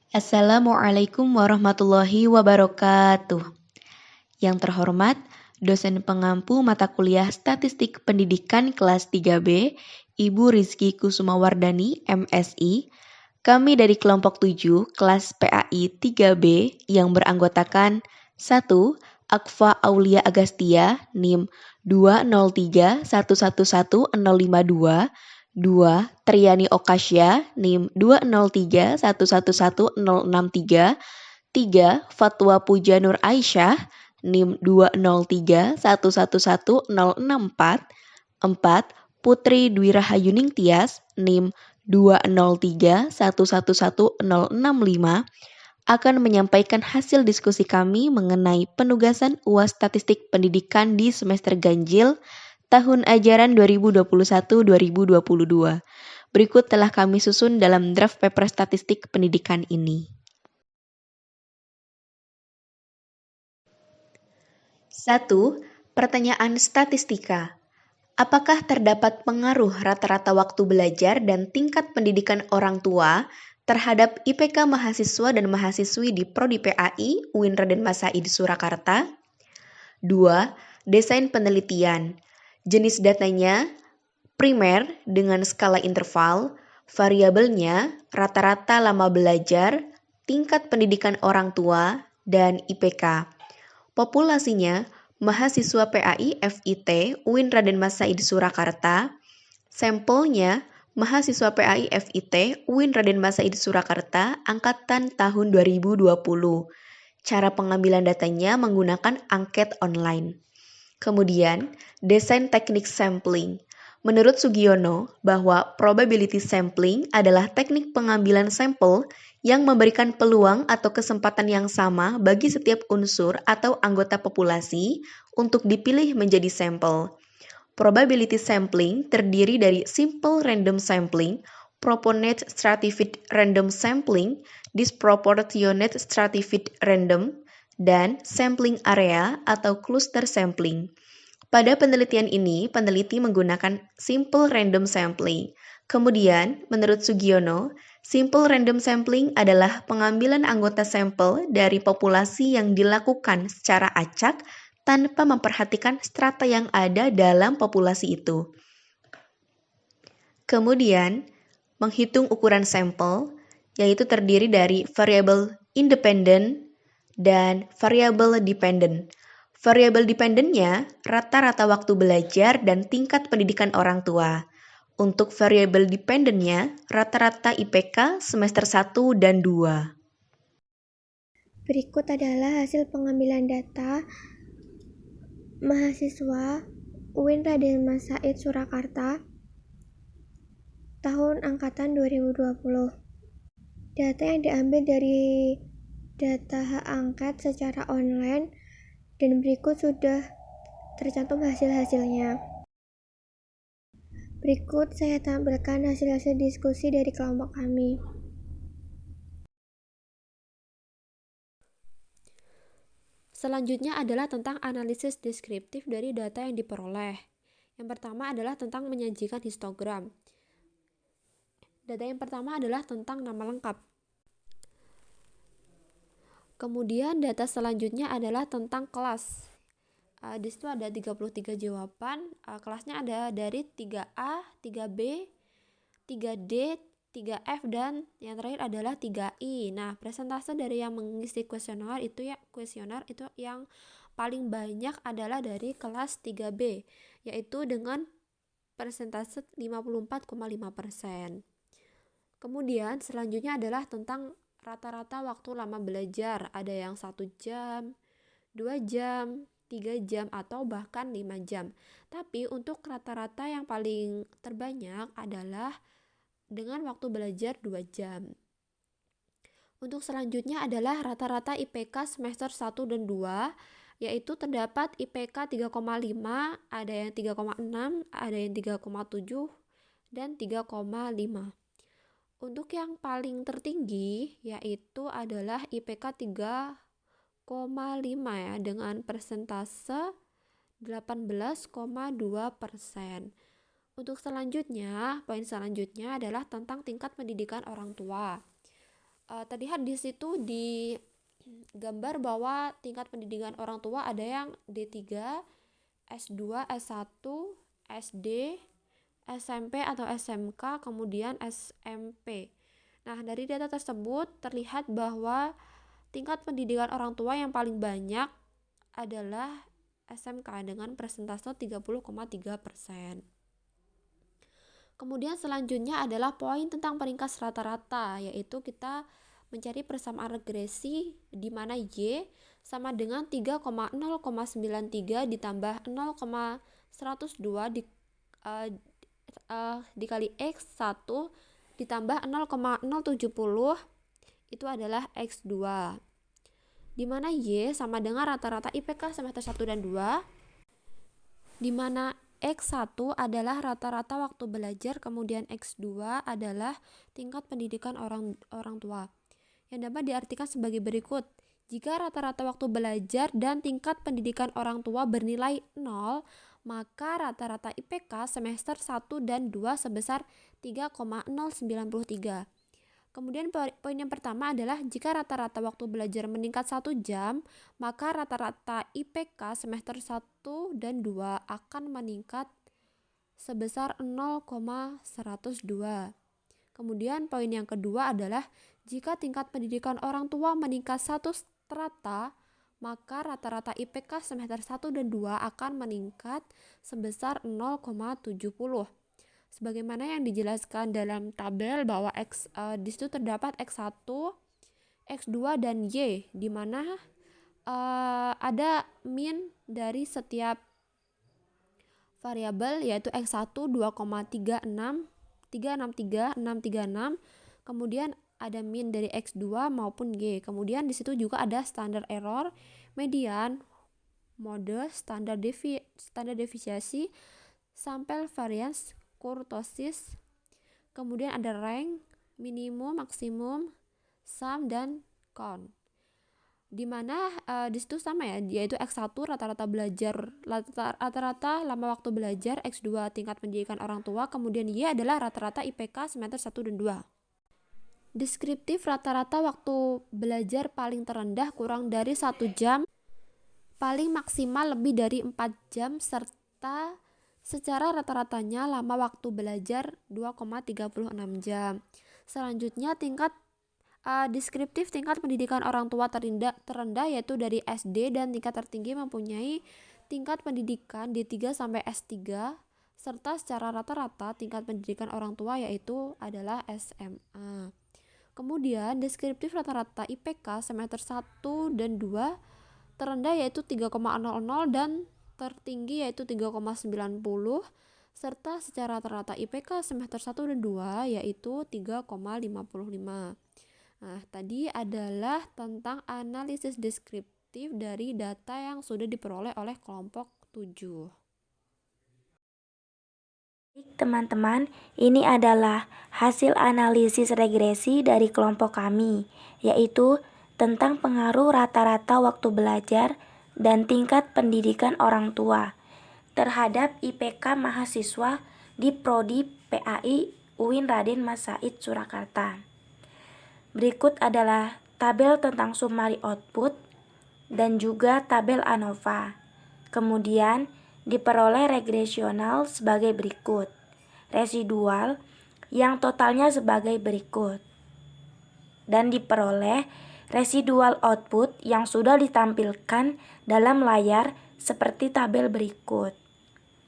Assalamualaikum warahmatullahi wabarakatuh. Yang terhormat, dosen pengampu mata kuliah Statistik Pendidikan kelas 3B, Ibu Rizky Kusumawardani, MSI. Kami dari kelompok 7, kelas PAI 3B yang beranggotakan 1. Akfa Aulia Agastia, NIM 203111052, 2. Triani Okasya, NIM 203111063, 3. Fatwa Puja Nur Aisyah, NIM 203111064, 4. Putri Dwi Rahayuning Tias, NIM 203111065, akan menyampaikan hasil diskusi kami mengenai penugasan UAS Statistik Pendidikan di semester ganjil tahun ajaran 2021-2022. Berikut telah kami susun dalam draft paper statistik pendidikan ini. 1. Pertanyaan statistika. Apakah terdapat pengaruh rata-rata waktu belajar dan tingkat pendidikan orang tua terhadap IPK mahasiswa dan mahasiswi di Prodi PAI UIN Raden Mas Said Surakarta? 2. Desain penelitian. Jenis datanya primer dengan skala interval, variabelnya rata-rata lama belajar, tingkat pendidikan orang tua, dan IPK. Populasinya mahasiswa PAI FIT UIN Raden Mas Said Surakarta. Sampelnya mahasiswa PAI FIT UIN Raden Mas Said Surakarta angkatan tahun 2020. Cara pengambilan datanya menggunakan angket online. Kemudian, desain teknik sampling. Menurut Sugiono, bahwa probability sampling adalah teknik pengambilan sampel yang memberikan peluang atau kesempatan yang sama bagi setiap unsur atau anggota populasi untuk dipilih menjadi sampel. Probability sampling terdiri dari simple random sampling, proportionate stratified random sampling, disproportionate stratified random, dan sampling area atau cluster sampling. Pada penelitian ini, peneliti menggunakan simple random sampling. Kemudian, menurut Sugiono, simple random sampling adalah pengambilan anggota sampel dari populasi yang dilakukan secara acak tanpa memperhatikan strata yang ada dalam populasi itu. Kemudian, menghitung ukuran sampel, yaitu terdiri dari variabel independen dan variabel dependent. Variabel dependennya rata-rata waktu belajar dan tingkat pendidikan orang tua. Untuk variabel dependennya rata-rata IPK semester 1 dan 2. Berikut adalah hasil pengambilan data mahasiswa UIN Raden Mas Said Surakarta tahun angkatan 2020. Data yang diambil dari data hak angket secara online dan berikut sudah tercantum hasil-hasilnya. Berikut saya tampilkan hasil-hasil diskusi dari kelompok kami. Selanjutnya adalah tentang analisis deskriptif dari data yang diperoleh. Yang pertama adalah tentang menyajikan histogram. Data yang pertama adalah tentang nama lengkap. Kemudian data selanjutnya adalah tentang kelas. Di situ ada 33 jawaban. Kelasnya ada dari 3A, 3B, 3D, 3F, dan yang terakhir adalah 3I. Nah, persentase dari yang mengisi kuesioner itu yang paling banyak adalah dari kelas 3B, yaitu dengan persentase 54,5%. Kemudian selanjutnya adalah tentang rata-rata waktu lama belajar. Ada yang 1 jam, 2 jam, 3 jam, atau bahkan 5 jam. Tapi untuk rata-rata yang paling terbanyak adalah dengan waktu belajar 2 jam. Untuk selanjutnya adalah rata-rata IPK semester 1 dan 2, yaitu terdapat IPK 3,5, ada yang 3,6, ada yang 3,7, dan 3,5. Untuk yang paling tertinggi yaitu adalah IPK 3,5 ya, dengan persentase 18,2%. Untuk selanjutnya, poin selanjutnya adalah tentang tingkat pendidikan orang tua. terlihat di situ di gambar bahwa tingkat pendidikan orang tua ada yang D3, S2, S1, SD, SMP atau SMK, kemudian SMP. Nah, dari data tersebut terlihat bahwa tingkat pendidikan orang tua yang paling banyak adalah SMK dengan persentase 30,3%. Kemudian selanjutnya adalah poin tentang peringkas rata-rata, yaitu kita mencari persamaan regresi di mana Y sama dengan 3,093 ditambah 0,102 dikali X1 ditambah 0,070 itu adalah X2, di mana Y sama dengan rata-rata IPK semester 1 dan 2, di mana X1 adalah rata-rata waktu belajar, kemudian X2 adalah tingkat pendidikan orang tua, yang dapat diartikan sebagai berikut. Jika rata-rata waktu belajar dan tingkat pendidikan orang tua bernilai 0, maka rata-rata IPK semester 1 dan 2 sebesar 3,093. Kemudian poin yang pertama adalah jika rata-rata waktu belajar meningkat 1 jam, maka rata-rata IPK semester 1 dan 2 akan meningkat sebesar 0,102. Kemudian poin yang kedua adalah jika tingkat pendidikan orang tua meningkat 1 strata, maka rata-rata IPK semester 1 dan 2 akan meningkat sebesar 0,70. Sebagaimana yang dijelaskan dalam tabel bahwa di situ terdapat X1, X2 dan Y, di mana ada min dari setiap variabel, yaitu X1 2,363, kemudian ada min dari X2 maupun Y. Kemudian di situ juga ada standar error, median, mode, standar deviasi, sampel variance, kurtosis, kemudian ada rank, minimum, maksimum, sum, dan count. Dimana di situ sama ya, yaitu X1 rata-rata lama waktu belajar, X2 tingkat pendidikan orang tua, kemudian Y adalah rata-rata IPK semester 1 dan 2. Deskriptif rata-rata waktu belajar paling terendah kurang dari 1 jam, paling maksimal lebih dari 4 jam, serta secara rata-ratanya lama waktu belajar 2,36 jam. Selanjutnya tingkat deskriptif tingkat pendidikan orang tua terendah yaitu dari SD, dan tingkat tertinggi mempunyai tingkat pendidikan D3 sampai S3, serta secara rata-rata tingkat pendidikan orang tua yaitu adalah SMA. Kemudian deskriptif rata-rata IPK semester 1 dan 2 terendah yaitu 3,00 dan tertinggi yaitu 3,90, serta secara rata-rata IPK semester 1 dan 2 yaitu 3,55. Nah, tadi adalah tentang analisis deskriptif dari data yang sudah diperoleh oleh kelompok 7. Teman-teman, ini adalah hasil analisis regresi dari kelompok kami, yaitu tentang pengaruh rata-rata waktu belajar dan tingkat pendidikan orang tua terhadap IPK mahasiswa di Prodi PAI UIN Raden Mas Said Surakarta. Berikut adalah tabel tentang summary output dan juga tabel ANOVA. Kemudian diperoleh regresional sebagai berikut. Residual yang totalnya sebagai berikut. Dan diperoleh residual output yang sudah ditampilkan dalam layar seperti tabel berikut.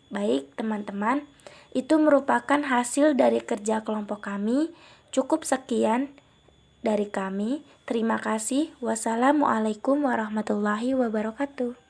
Baik teman-teman, itu merupakan hasil dari kerja kelompok kami. Cukup sekian dari kami. Terima kasih. Wassalamualaikum warahmatullahi wabarakatuh.